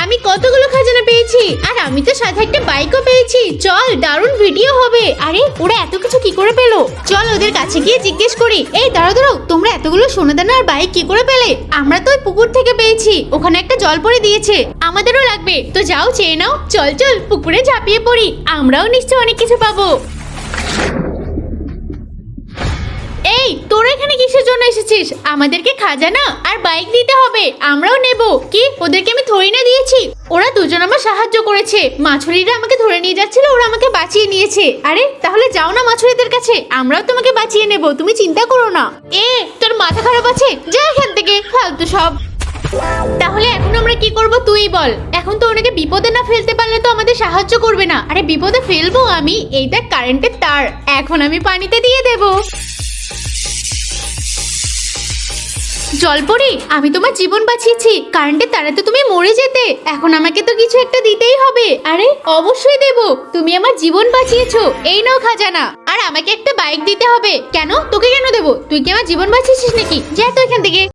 আমি কতগুলো খাজানা পেয়েছি, আর আমি তো সাথে একটা বাইকও পেয়েছি। চল, দারুণ ভিডিও হবে। আরে ওরা এত কিছু কি করে পেলো? চল ওদের কাছে গিয়ে জিজ্ঞেস করি। এই দাঁড়াও দাঁড়াও, তোমরা এতগুলো সোনাদানা আর বাইক কি করে পেলে? আমরা তো ওই পুকুর থেকে পেয়েছি, ওখানে একটা জল পড়ে দিয়েছে। আমাদেরও লাগবে, তো যাও চেয়ে নাও। চল চল পুকুরে ঝাঁপিয়ে পড়ি, আমরাও নিশ্চয় অনেক কিছু পাবো। এই তোরা এখানে কিসের জন্য এসেছিস? আমাদেরকে খাজানা আর বাইক দিতে হবে, আমরাও নেব। কি ওদেরকে আমি থরি না দিয়েছি? ওরা দুজন আমার সাহায্য করেছে। মাছুরিরা আমাকে ধরে নিয়ে যাচ্ছিল, ওরা আমাকে বাঁচিয়ে নিয়েছে। আরে তাহলে যাও না মাছুরিদের কাছে, আমরাও তোমাকে বাঁচিয়ে নেব, তুমি চিন্তা করো না। তোর মাথা খারাপ আছে? যা এখান থেকে, ফালতু সব। তাহলে এখন আমরা কি করব তুই বল। এখন তো ওনাকে বিপদে না ফেলতে পারলে তো আমাদের সাহায্য করবে না। আরে বিপদে ফেলবো আমি, এইটা কারেন্টের তার, এখন আমি পানিতে দিয়ে দেবো। জলপরি, আমি তোমার জীবন বাঁচিয়েছি, কারেন্টের তারাতে তুমি মরে যেতে, এখন আমাকে তো কিছু একটা দিতেই হবে। আরে অবশ্যই দেব, তুমি আমার জীবন বাঁচিয়েছো, এই নাও খাজানা। আর আমাকে একটা বাইক দিতে হবে। কেন? তোকে কেন দেবো? তুই কি আমার জীবন বাঁচিয়েছিস নাকি? যা তো এখান থেকে।